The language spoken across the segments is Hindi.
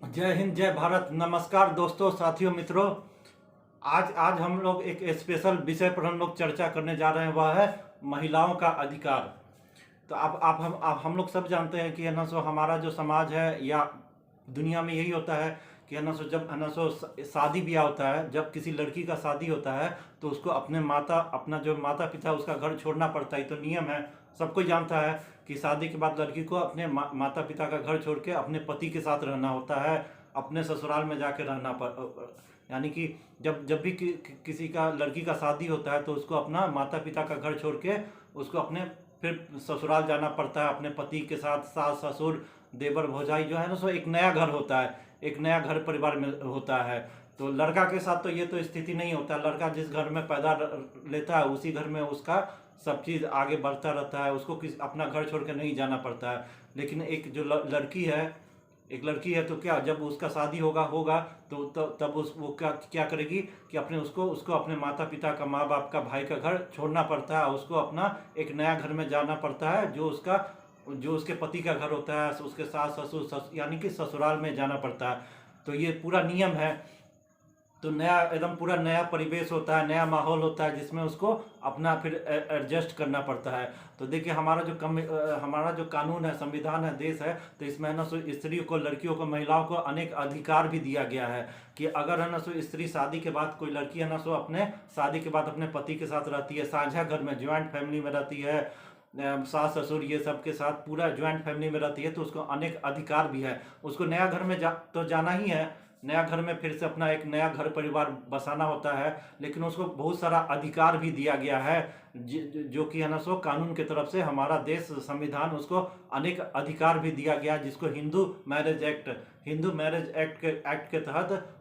जय हिंद, जय भारत। नमस्कार दोस्तों, साथियों, मित्रों। आज आज हम लोग एक स्पेशल विषय पर हम लोग चर्चा करने जा रहे हैं, वह है महिलाओं का अधिकार। तो आप हम लोग सब जानते हैं कि है ना सो हमारा जो समाज है या दुनिया में यही होता है कि है ना सो जब है ना सो शादी ब्याह होता है, जब किसी लड़की का शादी होता है तो उसको अपना जो माता पिता उसका घर छोड़ना पड़ता है। ये तो नियम है, सब कोई जानता है कि शादी के बाद लड़की को अपने माता पिता का घर छोड़ के अपने पति के साथ रहना होता है, अपने ससुराल में जाके रहना यानी कि जब जब भी किसी का लड़की का शादी होता है तो उसको अपना माता पिता का घर छोड़ के उसको अपने फिर ससुराल जाना पड़ता है अपने पति के साथ। सास ससुर देवर भौजाई जो है ना सो एक नया घर होता है, एक नया घर परिवार में होता है। तो लड़का के साथ तो ये तो स्थिति नहीं होता। लड़का जिस घर में पैदा लेता है उसी घर में उसका सब चीज़ आगे बढ़ता रहता है, उसको अपना घर छोड़ कर नहीं जाना पड़ता है। लेकिन एक जो लड़की है, एक लड़की है तो क्या, जब उसका शादी होगा होगा तो तब वो क्या क्या करेगी कि अपने उसको उसको अपने माता पिता का, माँ बाप का, भाई का घर छोड़ना पड़ता है। उसको अपना एक नया घर में जाना पड़ता है जो उसके पति का घर होता है, उसके सास ससुर यानी कि ससुराल में जाना पड़ता है। तो ये पूरा नियम है। तो नया एकदम पूरा नया परिवेश होता है, नया माहौल होता है जिसमें उसको अपना फिर एडजस्ट करना पड़ता है। तो देखिए हमारा जो कानून है, संविधान है, देश है, तो इसमें है ना सो स्त्री को, लड़कियों को, महिलाओं को अनेक अधिकार भी दिया गया है कि अगर है ना सो स्त्री शादी के बाद, कोई लड़की है ना सो अपने शादी के बाद अपने पति के साथ रहती है, साझा घर में ज्वाइंट फैमिली में रहती है, सास ससुर ये सब के साथ पूरा ज्वाइंट फैमिली में रहती है, तो उसको अनेक अधिकार भी है। उसको नया घर में तो जाना ही है, नया घर में फिर से अपना एक नया घर परिवार बसाना होता है, लेकिन उसको बहुत सारा अधिकार भी दिया गया है जो कि है ना सो कानून की तरफ से हमारा देश, संविधान, उसको अनेक अधिकार भी दिया गया, जिसको हिंदू मैरिज एक्ट के तहत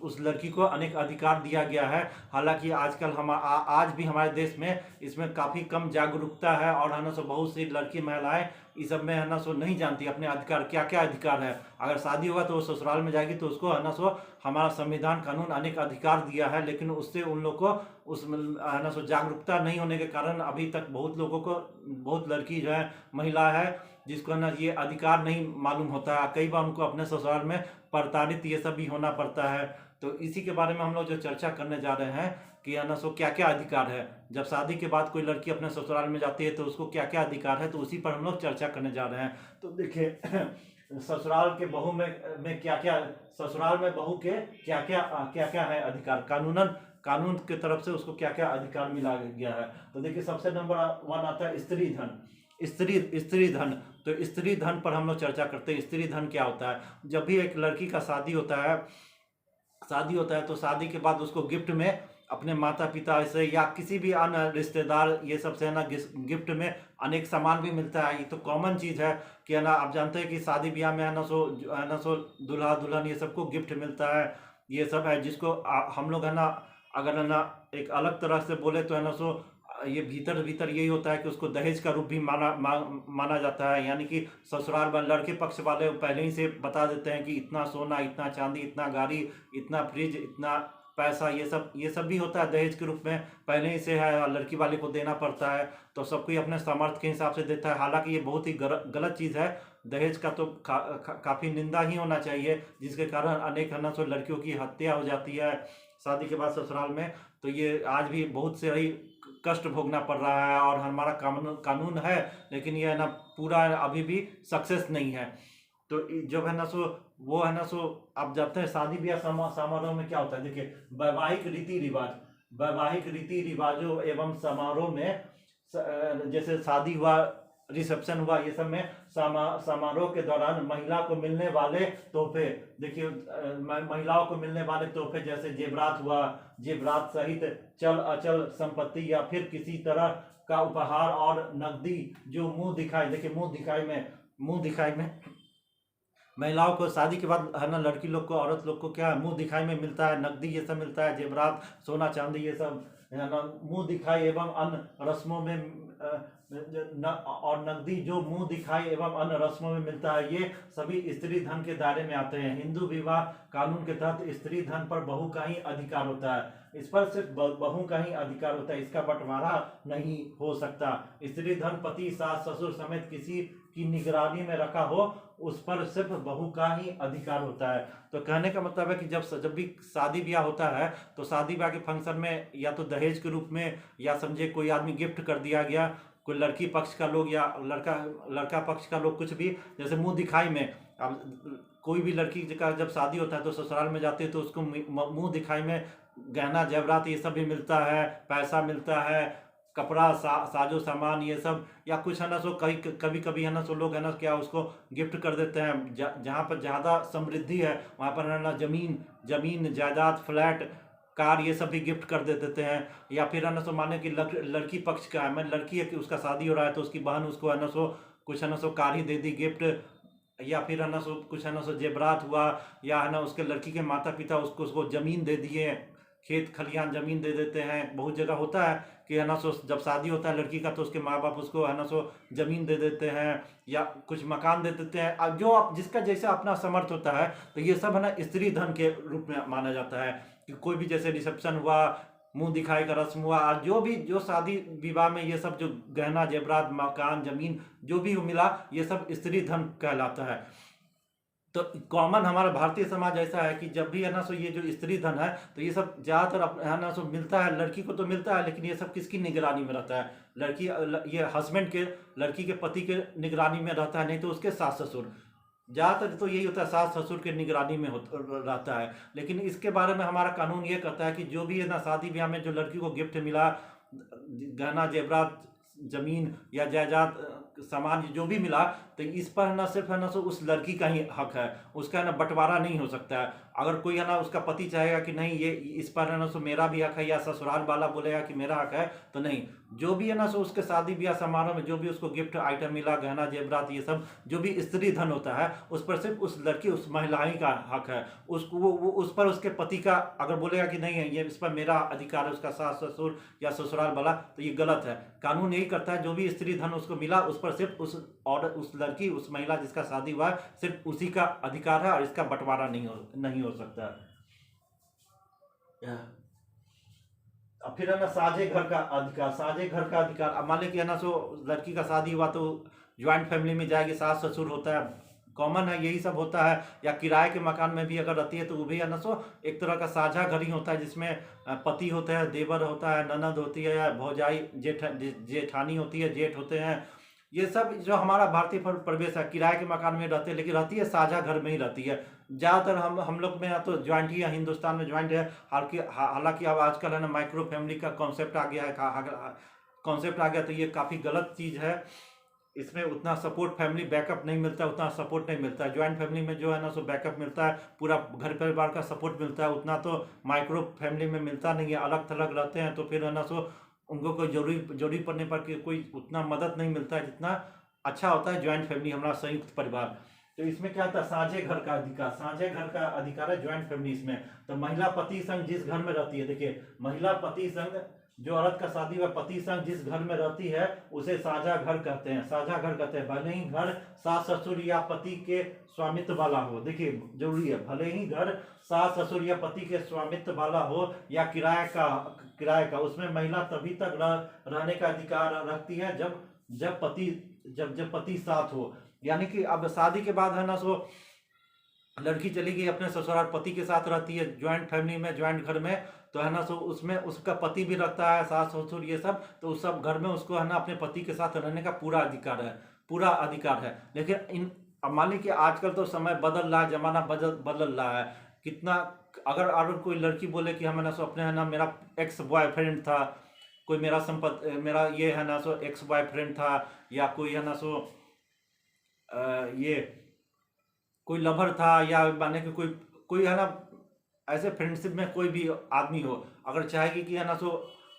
उस लड़की को अनेक अधिकार दिया गया है। हालांकि आजकल आज भी हमारे देश में इसमें काफ़ी कम जागरूकता है और है ना सो बहुत सी लड़की महिलाएं इस सब में है ना सो नहीं जानती अपने अधिकार, क्या क्या अधिकार है। अगर शादी होगा तो वो ससुराल में जाएगी तो उसको है ना सो हमारा संविधान कानून अनेक अधिकार दिया है, लेकिन उससे उन लोग को उस है ना सो जागरूकता नहीं होने के कारण अभी तक बहुत लोगों को, बहुत लड़की जो है, महिला है, जिसको ना ये अधिकार नहीं मालूम होता है। कई बार उनको अपने ससुराल में प्रताड़ित ये सब भी होना पड़ता है। तो इसी के बारे में हम लोग जो चर्चा करने जा रहे हैं कि है ना सो क्या क्या अधिकार है जब शादी के बाद कोई लड़की अपने ससुराल में जाती है तो उसको क्या क्या अधिकार है, तो उसी पर हम लोग चर्चा करने जा रहे हैं। तो देखिए ससुराल के बहू में क्या क्या, ससुराल में बहू के क्या क्या है अधिकार, कानून की तरफ से उसको क्या क्या अधिकार मिला गया है। तो देखिए सबसे नंबर 1 आता है स्त्री धन। स्त्री धन, तो स्त्री धन पर हम लोग चर्चा करते हैं। स्त्री धन क्या होता है? जब भी एक लड़की का शादी होता है तो शादी के बाद उसको गिफ्ट में अपने माता पिता से या किसी भी अन्य रिश्तेदार ये सब से है ना गिफ्ट में अनेक सामान भी मिलता है। ये तो कॉमन चीज़ है कि है ना, आप जानते हैं कि शादी ब्याह में है ना सो दूल्हा दुल्हन ये सबको गिफ्ट मिलता है। ये सब है जिसको हम लोग है ना, अगर है ना एक अलग तरह से बोले तो है ना सो ये भीतर भीतर यही होता है कि उसको दहेज का रूप भी माना जाता है। यानी कि ससुराल में लड़के पक्ष वाले पहले ही से बता देते हैं कि इतना सोना, इतना चांदी, इतना गाड़ी, इतना फ्रिज, इतना पैसा, ये सब भी होता है दहेज के रूप में, पहले ही से है, लड़की वाले को देना पड़ता है। तो सब कोई अपने सामर्थ्य के हिसाब से देता है। हालांकि ये बहुत ही गलत चीज़ है। दहेज का तो काफ़ी निंदा ही होना चाहिए, जिसके कारण अनेक है ना सो लड़कियों की हत्या हो जाती है शादी के बाद ससुराल में। तो ये आज भी बहुत से ही कष्ट भोगना पड़ रहा है और हमारा कानून है, लेकिन ये है ना पूरा अभी भी सक्सेस नहीं है। तो जब है ना सो वो है ना सो आप जानते हैं शादी ब्याह समारोह में क्या होता है। देखिए वैवाहिक रीति रिवाजों एवं समारोह में जैसे शादी हुआ, रिसेप्शन हुआ, ये सब में समारोह के दौरान महिला को मिलने वाले तोहफे, देखिए महिलाओं को मिलने वाले तोहफे जैसे जेवरात हुआ, जेवरात सहित चल अचल संपत्ति या फिर किसी तरह का उपहार और नकदी जो मुंह दिखाई में महिलाओं को शादी के बाद है ना, लड़की लोग को, औरत लोग को क्या है, मुंह दिखाई में मिलता है, नकदी ये सब मिलता है, जेवरात, सोना चांदी ये सब है ना, मुंह दिखाई एवं अन्य रस्मों में और नकदी जो मुंह दिखाई एवं अन्य रस्मों में मिलता है, ये सभी स्त्री धन के दायरे में आते हैं। हिंदू विवाह कानून के तहत स्त्री धन पर बहू का ही अधिकार होता है। इस पर सिर्फ बहू का ही अधिकार होता है, इसका बंटवारा नहीं हो सकता। स्त्री धन पति, सास, ससुर समेत किसी की निगरानी में रखा हो उस पर सिर्फ बहू का ही अधिकार होता है। तो कहने का मतलब है कि जब भी शादी ब्याह होता है तो शादी ब्याह के फंक्शन में या तो दहेज के रूप में, या समझे कोई आदमी गिफ्ट कर दिया गया, कोई लड़की पक्ष का लोग या लड़का लड़का पक्ष का लोग, कुछ भी, जैसे मुंह दिखाई में, अब कोई भी लड़की का जब शादी होता है तो ससुराल में जाती है तो उसको मुंह दिखाई में गहना जेवरात ये सब भी मिलता है, पैसा मिलता है, कपड़ा साजो सामान ये सब, या कुछ है ना सो कभी कभी है ना सो लोग है ना क्या उसको गिफ्ट कर देते हैं। जहाँ पर ज़्यादा समृद्धि है वहाँ पर है ना जमीन जमीन जायदाद, फ्लैट, कार ये सब भी गिफ्ट कर दे देते हैं। या फिर है ना सो माने कि लड़की पक्ष का है, मैं लड़की है कि उसका शादी हो रहा है तो उसकी बहन उसको है ना सो कुछ है ना सो कार ही दे दी गिफ्ट, या फिर है ना सो कुछ है ना सो जेवरात हुआ, या है ना उसके लड़की के माता पिता उसको ज़मीन दे दिए, खेत खलिहान ज़मीन दे देते हैं। बहुत जगह होता है कि है ना सो जब शादी होता है लड़की का तो उसके माँ बाप उसको है ना सो ज़मीन दे देते हैं या कुछ मकान दे देते हैं। अब जो आप जिसका जैसा अपना समर्थ होता है तो ये सब है ना स्त्री धन के रूप में माना जाता है। कि कोई भी जैसे रिसेप्शन हुआ, मुंह दिखाई का रस्म हुआ, और जो शादी विवाह में ये सब जो गहना जेवरात, मकान, जमीन जो भी मिला, ये सब स्त्री धन कहलाता है। तो कॉमन हमारा भारतीय समाज ऐसा है कि जब भी है ना सो ये जो स्त्री धन है तो ये सब ज़्यादातर है ना सो मिलता है, लड़की को तो मिलता है, लेकिन ये सब किसकी निगरानी में रहता है? लड़की ये हस्बैंड के, लड़की के पति के निगरानी में रहता है, नहीं तो उसके सास ससुर। ज़्यादातर तो यही होता है, सास ससुर के निगरानी में रहता है। लेकिन इसके बारे में हमारा कानून ये कहता है कि जो भी है ना शादी ब्याह में जो लड़की को गिफ्ट मिला, गहना जेवरात, जमीन या जायदाद, सामान जो भी मिला, तो इस पर ना सिर्फ है ना सो उस लड़की का ही हक है, उसका है ना बंटवारा नहीं हो सकता है। अगर कोई है ना उसका पति चाहेगा कि नहीं ये इस पर है ना सो मेरा भी हक है, या ससुराल वाला बोलेगा कि मेरा हक है, तो नहीं। जो भी है ना सो उसके शादी ब्याह समारोह में जो भी उसको गिफ्ट आइटम मिला, गहना जेवरात ये सब जो भी स्त्री धन होता है, उस पर सिर्फ उस लड़की, उस महिला ही का हक है। उसको वो उस पर उसके पति का अगर बोलेगा कि नहीं है ये इस पर मेरा अधिकार है, उसका सास ससुर या ससुराल वाला, तो ये गलत है। कानून यही करता है जो भी स्त्री धन उसको मिला उस पर सिर्फ उस लड़की, उस महिला जिसका शादी हुआ सिर्फ उसी का अधिकार है, और इसका बंटवारा नहीं हो सकता। अब फिर है ना साझे घर का अधिकार। साझे घर का अधिकार, अब मान लीजिए है ना सो लड़की का शादी हुआ तो ज्वाइंट फैमिली में जाएगी, सास ससुर होता है, कॉमन है, यही सब होता है। या किराए के मकान में भी अगर रहती है तो वो भी है ना सो एक तरह का साझा घर ही होता है, जिसमें पति होते हैं, देवर होता है, ननद होती है, या भौजाई, जेठानी होती है, जेठ होते हैं। ये सब जो हमारा भारतीय प्रवेश है, किराए के मकान में रहते हैं, लेकिन रहती है साझा घर में ही रहती है। ज़्यादातर हम लोग में या तो ज्वाइंट ही है, हिंदुस्तान में ज्वाइंट है। हालांकि अब आजकल है ना माइक्रो फैमिली का कॉन्सेप्ट आ गया है, कॉन्सेप्ट आ गया, तो ये काफ़ी गलत चीज़ है। इसमें उतना सपोर्ट, फैमिली बैकअप नहीं मिलता, उतना सपोर्ट नहीं मिलता है। ज्वाइंट फैमिली में जो है ना सो बैकअप मिलता है, पूरा घर परिवार का सपोर्ट मिलता है, उतना तो माइक्रो फैमिली में मिलता नहीं है। अलग थलग रहते हैं तो फिर है ना सो उनको कोई जरूरी पड़ने पर कोई उतना मदद नहीं मिलता है जितना अच्छा होता है ज्वाइंट फैमिली, हमारा संयुक्त परिवार। तो इसमें क्या होता है, साझे घर का अधिकार। साझे घर का अधिकार है ज्वाइंट फैमिली में। तो महिला पति संग जिस घर में रहती है, देखिए महिला पति संग, जो औरत का शादी हुआ पति संग जिस घर में रहती है उसे साझा घर कहते हैं। साझा घर कहते हैं भले ही घर सास ससुर या पति के स्वामित्व वाला हो। देखिए जरूरी है, भले ही घर सास ससुर या पति के स्वामित्व वाला हो या किराए का, उसमें महिला तभी तक रहने का अधिकार रखती है जब पति साथ हो। यानी कि अब शादी के बाद है ना सो लड़की चली गई अपने ससुराल, पति के साथ रहती है ज्वाइंट फैमिली में, ज्वाइंट घर में, तो है ना सो उसमें उसका पति भी रखता है, सास ससुर ये सब, तो उस सब घर में उसको है ना अपने पति के साथ रहने का पूरा अधिकार है। लेकिन अब मान लीजिए आजकल तो समय बदल रहा है, जमाना बदल रहा है कितना। अगर कोई लड़की बोले कि हम है ना सो अपने है ना मेरा एक्स बॉयफ्रेंड था, कोई मेरा ये है ना सो एक्स बॉयफ्रेंड था, या कोई है ना सो ये कोई लवर था, या माने कि कोई है ना ऐसे फ्रेंडशिप में कोई भी आदमी हो, अगर चाहेगी कि है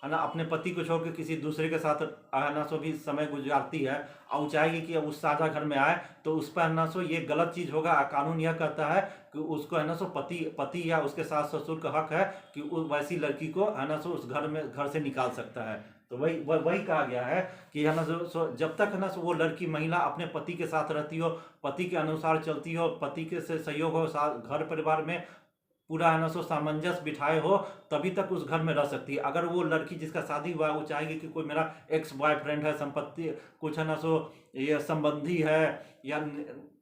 ना अपने पति को छोड़ के किसी दूसरे के साथ है ना सो भी समय गुजारती है, और चाहेगी कि उस साझा घर में आए, तो उस पर है ना सो ये गलत चीज़ होगा। कानून यह कहता है कि उसको है ना सो पति या उसके सास ससुर का हक है कि वैसी लड़की को है ना सो उस घर से निकाल सकता है। तो वही कहा गया है कि है ना सो जब तक है ना सो वो लड़की महिला अपने पति के साथ रहती हो, पति के अनुसार चलती हो, पति के से सहयोग हो, घर परिवार में पूरा है ना सो सामंजस्य बिठाए हो, तभी तक उस घर में रह सकती है। अगर वो लड़की जिसका शादी हुआ है वो चाहेगी कि कोई मेरा एक्स बॉयफ्रेंड है, संपत्ति कुछ है ना सो ये संबंधी है, या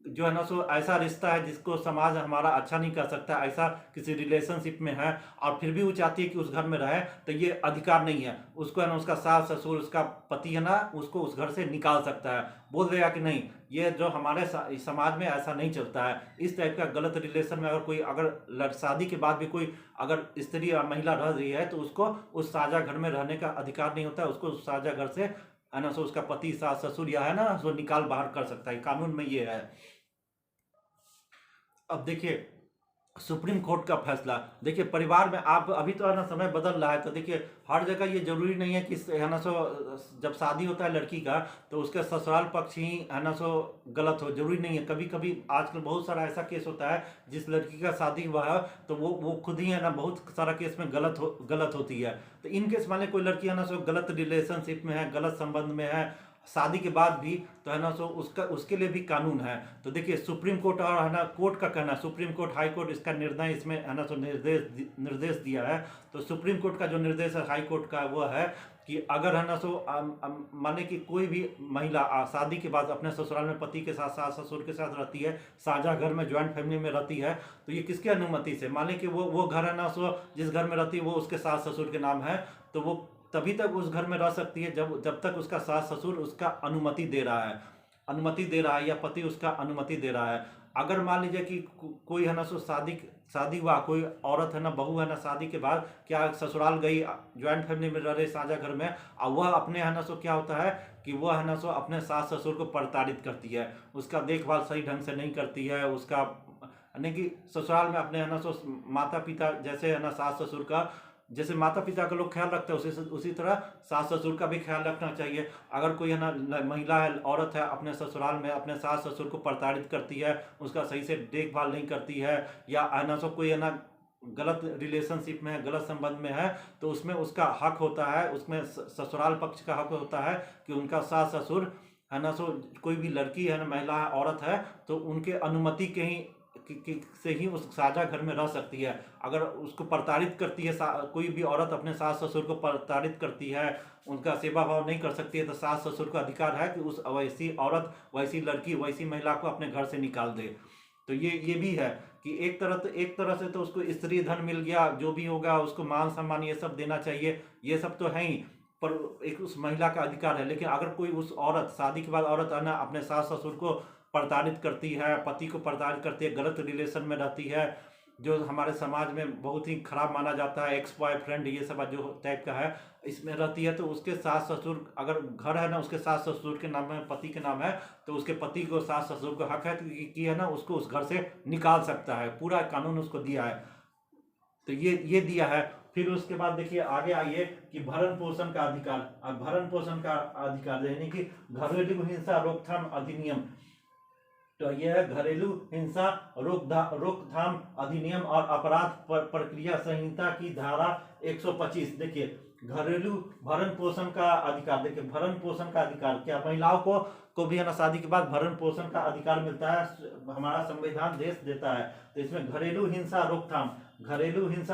जो है ना सो ऐसा रिश्ता है जिसको समाज हमारा अच्छा नहीं कर सकता, ऐसा किसी रिलेशनशिप में है और फिर भी वो चाहती है कि उस घर में रहे, तो ये अधिकार नहीं है। उसको है ना उसका सास ससुर उसका पति है ना उसको उस घर से निकाल सकता है, बोल देगा कि नहीं, ये जो हमारे समाज में ऐसा नहीं चलता है। इस टाइप का गलत रिलेशन में अगर कोई अगर शादी के बाद भी कोई अगर स्त्री या महिला रह रही है तो उसको उस साझा घर में रहने का अधिकार नहीं होता है। उसको उस साझा घर से है ना सो उसका पति सास ससुर या है ना सो निकाल बाहर कर सकता है, कानून में ये है। अब देखिए सुप्रीम कोर्ट का फैसला, देखिए परिवार में आप अभी तो है ना समय बदल रहा है, तो देखिए हर जगह ये जरूरी नहीं है कि है ना सो जब शादी होता है लड़की का तो उसके ससुराल पक्ष ही है ना सो गलत हो, जरूरी नहीं है। कभी कभी आजकल बहुत सारा ऐसा केस होता है जिस लड़की का शादी हुआ है तो वो खुद ही है ना बहुत सारा केस में गलत होती है। तो इन केस मान ली कोई लड़की है ना सो गलत रिलेशनशिप में है, गलत संबंध में है शादी के बाद भी, तो है ना सो उसका उसके लिए भी कानून है। तो देखिए सुप्रीम कोर्ट और है ना कोर्ट का कहना, सुप्रीम कोर्ट हाई कोर्ट इसका निर्णय इसमें है ना सो निर्देश दिया है। तो सुप्रीम कोर्ट का जो निर्देश है हाई कोर्ट का वो है कि अगर है ना सो माने कि कोई भी महिला शादी के बाद अपने ससुराल में पति के साथ सास ससुर के साथ रहती है, साझा घर में ज्वाइंट फैमिली में रहती है, तो ये किसके अनुमति से, मान ली कि वो घर है ना सो जिस घर में रहती है वो उसके सास ससुर के नाम है, तो वो तभी तक उस घर में रह सकती है जब तक उसका सास ससुर उसका अनुमति दे रहा है या पति उसका अनुमति दे रहा है। अगर मान लीजिए कि कोई है ना सो शादी हुआ, कोई औरत है ना बहू है ना शादी के बाद क्या ससुराल गई, ज्वाइंट फैमिली में रह रही साझा घर में, और वह अपने है ना सो क्या होता है कि वह है ना सो अपने सास ससुर को प्रताड़ित करती है, उसका देखभाल सही ढंग से नहीं करती है, उसका यानी कि ससुराल में अपने है ना सो माता पिता जैसे है ना सास ससुर का जैसे माता पिता का लोग ख्याल रखते हैं उसी तरह सास ससुर का भी ख्याल रखना चाहिए। अगर कोई है ना महिला है औरत है अपने ससुराल में अपने सास ससुर को प्रताड़ित करती है, उसका सही से देखभाल नहीं करती है, या है ना सो कोई है ना गलत रिलेशनशिप में है, गलत संबंध में है, तो उसमें उसका हक होता है, उसमें ससुराल पक्ष का हक होता है कि उनका सास ससुर है ना सो कोई भी लड़की है ना महिला है औरत है तो उनके अनुमति के ही से ही उस साझा घर में रह सकती है। अगर उसको प्रताड़ित करती है कोई भी औरत अपने सास ससुर को प्रताड़ित करती है, उनका सेवा भाव नहीं कर सकती है, तो सास ससुर को अधिकार है कि उस वैसी औरत वैसी लड़की वैसी महिला को अपने घर से निकाल दे। तो ये भी है कि एक तरह से तो उसको स्त्री धन मिल गया, जो भी होगा उसको मान सम्मान ये सब देना चाहिए, ये सब तो है ही, पर एक उस महिला का अधिकार है। लेकिन अगर कोई उस औरत शादी के बाद औरत है ना अपने सास ससुर को प्रताड़ित करती है, पति को प्रताड़ित करती है, गलत रिलेशन में रहती है, जो हमारे समाज में बहुत ही खराब माना जाता है, एक्स बॉयफ्रेंड ये सब जो टाइप का है, इसमें रहती है, तो उसके सास ससुर अगर घर है ना उसके सास ससुर के नाम है, पति के नाम है, तो उसके पति को सास ससुर को हक है कि है ना उसको उस घर से निकाल सकता है, पूरा कानून उसको दिया है। तो ये दिया है। फिर उसके बाद देखिए आगे आइए कि भरण पोषण का अधिकार। अब भरण पोषण का अधिकार यानी कि घरेलू हिंसा रोकथाम अधिनियम, तो यह है घरेलू हिंसा रोकथाम अधिनियम और अपराध प्रक्रिया संहिता की धारा 125। देखिए घरेलू भरण पोषण का अधिकार, देखिए भरण पोषण का अधिकार क्या महिलाओं को भी है ना शादी के बाद भरण पोषण का अधिकार मिलता है, हमारा संविधान देश देता है। तो इसमें घरेलू हिंसा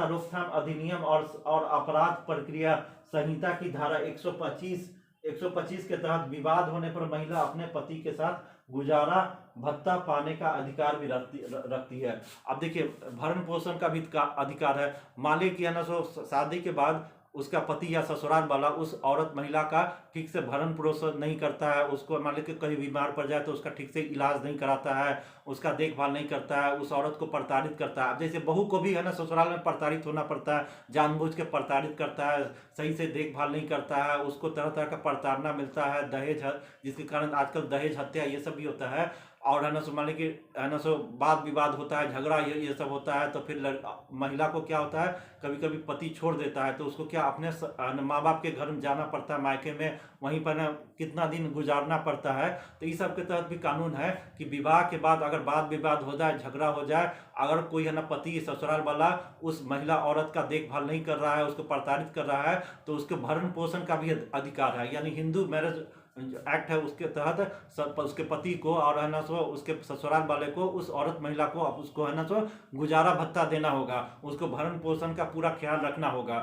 रोकथाम अधिनियम और अपराध प्रक्रिया संहिता की धारा 125 के तहत विवाद होने पर महिला अपने पति के साथ गुजारा भत्ता पाने का अधिकार भी रखती है। अब देखिए भरण पोषण का भी अधिकार है, मालिक या ना सो शादी के बाद उसका पति या ससुराल वाला उस औरत महिला का ठीक से भरण पोषण नहीं करता है, उसको मान लीजिए कहीं बीमार पड़ जाए तो उसका ठीक से इलाज नहीं कराता है, उसका देखभाल नहीं करता है, उस औरत को प्रताड़ित करता है। अब जैसे बहू को भी है ना ससुराल में प्रताड़ित होना पड़ता है, जानबूझ के प्रताड़ित करता है, सही से देखभाल नहीं करता है, उसको तरह तरह का प्रताड़ना मिलता है, दहेज, जिसके कारण आजकल दहेज हत्या ये सब भी होता है। और है ना सो मान लीजिए है ना सो वाद विवाद होता है, झगड़ा ये सब होता है, तो फिर महिला को क्या होता है कभी कभी पति छोड़ देता है तो उसको क्या अपने माँ बाप के घर में जाना पड़ता है, मायके में वहीं पर ना कितना दिन गुजारना पड़ता है। तो इस सब के तहत भी कानून है कि विवाह के बाद अगर वाद विवाद हो जाए, झगड़ा हो जाए, अगर कोई है ना पति ससुराल वाला उस महिला औरत का देखभाल नहीं कर रहा है, उसको प्रताड़ित कर रहा है, तो उसके भरण पोषण का भी अधिकार है। यानी हिंदू मैरिज एक्ट है उसके तहत उसके पति को और है ना सो उसके ससुराल वाले को उस औरत महिला को उसको है ना सो गुजारा भत्ता देना होगा, उसको भरण पोषण का पूरा ख्याल रखना होगा।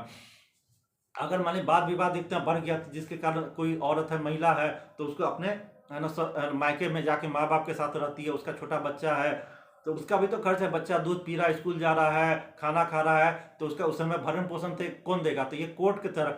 अगर मान ली वाद विवाद इतना बढ़ गया जिसके कारण कोई औरत है महिला है तो उसको अपने है ना, मायके में जाके माँ बाप के साथ रहती है, उसका छोटा बच्चा है, तो उसका भी तो खर्च है। बच्चा दूध पी रहा है, स्कूल जा रहा है, खाना खा रहा है, तो उसका उस समय भरण पोषण थे कौन देगा? तो ये कोर्ट की तरह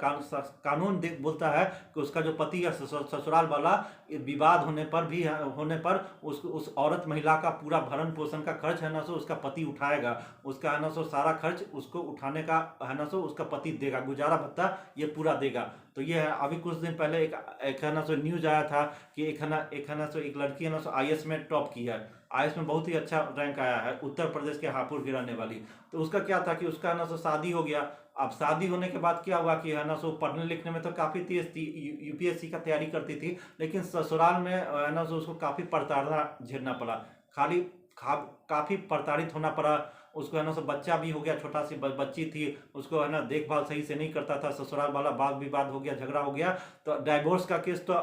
कानून बोलता है कि उसका जो पति या ससुराल वाला विवाद होने पर भी होने पर उस औरत महिला का पूरा भरण पोषण का खर्च है ना सो उसका पति उठाएगा। उसका है ना सो सारा खर्च उसको उठाने का है ना सो उसका पति देगा, गुजारा भत्ता ये पूरा देगा। तो ये है, अभी कुछ दिन पहले एक है ना सो न्यूज आया था कि एक है ना सो एक लड़की है ना सो आईएएस में टॉप की है, आईएएस में बहुत ही अच्छा रैंक आया है, उत्तर प्रदेश के हापुड़ की रहने वाली। तो उसका क्या था कि उसका है ना सो शादी हो गया। अब शादी होने के बाद क्या हुआ कि है ना सो पढ़ने लिखने में तो काफ़ी तेज थी, यूपीएससी का तैयारी करती थी, लेकिन ससुराल में है ना सो उसको काफ़ी प्रताड़ना झेलना पड़ा, खाली काफ़ी प्रताड़ित होना पड़ा। उसको है ना सो बच्चा भी हो गया, छोटा सी बच्ची थी, उसको है ना देखभाल सही से नहीं करता था, ससुराल वाला वाद विवाद हो गया, झगड़ा हो गया। तो डाइवोर्स का केस तो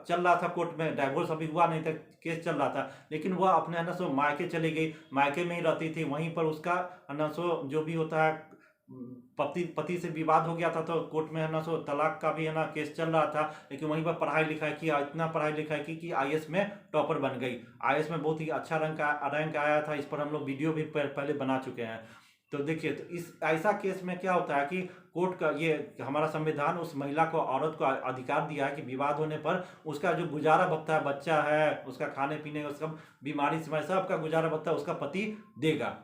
चल रहा था कोर्ट में, डाइवोर्स अभी हुआ नहीं था, केस चल रहा था, लेकिन वह अपने है ना सो मायके चली गई, मायके में ही रहती थी, वहीं पर उसका है ना सो जो भी होता है पति से विवाद हो गया था, तो कोर्ट में है ना सो तलाक का भी है ना केस चल रहा था, लेकिन वहीं पर पढ़ाई लिखाई किया, इतना पढ़ाई लिखाई की कि आईएएस में टॉपर बन गई। आईएएस में बहुत ही अच्छा रैंक आया था, इस पर हम लोग वीडियो भी पहले बना चुके हैं। तो देखिए, तो इस ऐसा केस में क्या होता है कि कोर्ट का ये हमारा संविधान उस महिला को, औरत को अधिकार दिया है कि विवाद होने पर उसका जो गुजारा भत्ता है, बच्चा है, उसका खाने पीने, उसका बीमारी समय सबका गुजारा भत्ता उसका पति देगा,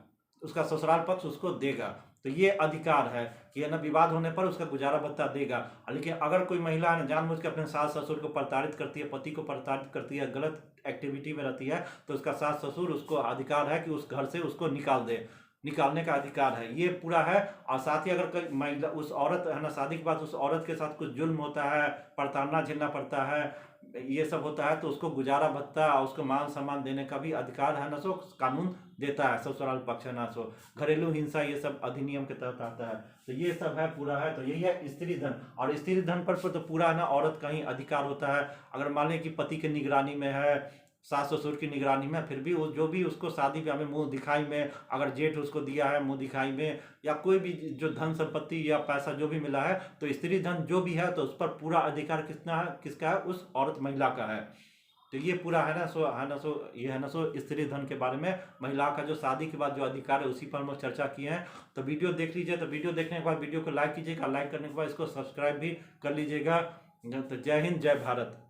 उसका ससुराल पक्ष उसको देगा। तो ये अधिकार है कि है ना विवाद होने पर उसका गुजारा भत्ता देगा। लेकिन अगर कोई महिला है ना जानबूझ के अपने सास ससुर को प्रताड़ित करती है, पति को प्रताड़ित करती है, गलत एक्टिविटी में रहती है, तो उसका सास ससुर उसको अधिकार है कि उस घर से उसको निकाल दे, निकालने का अधिकार है, ये पूरा है। और साथ ही अगर कोई महिला, उस औरत है ना शादी के बाद उस औरत के साथ कुछ जुल्म होता है, प्रताड़ना झेलना पड़ता है, ये सब होता है, तो उसको गुजारा भत्ता और उसको मान सम्मान देने का भी अधिकार है ना सो कानून देता है, ससुराल पक्ष है ना सो। घरेलू हिंसा ये सब अधिनियम के तहत आता है। तो ये सब है पूरा है। तो यही है स्त्री धन, और स्त्री धन पर तो पूरा है ना औरत का ही अधिकार होता है। अगर मान लें कि पति की निगरानी में है, सास ससुर की निगरानी में, फिर भी वो जो भी उसको शादी ब्याह में मुंह दिखाई में, अगर जेठ उसको दिया है मुंह दिखाई में, या कोई भी जो धन संपत्ति या पैसा जो भी मिला है, तो स्त्री धन जो भी है तो उस पर पूरा अधिकार किसका है? उस औरत महिला का है। तो ये पूरा है ना सो ये है ना सो स्त्री धन के बारे में, महिला का जो शादी के बाद जो अधिकार है उसी पर हम चर्चा किए हैं। तो वीडियो देख लीजिए। तो वीडियो देखने के बाद वीडियो को लाइक कीजिएगा, लाइक करने के बाद इसको सब्सक्राइब भी कर लीजिएगा। तो जय हिंद, जय भारत।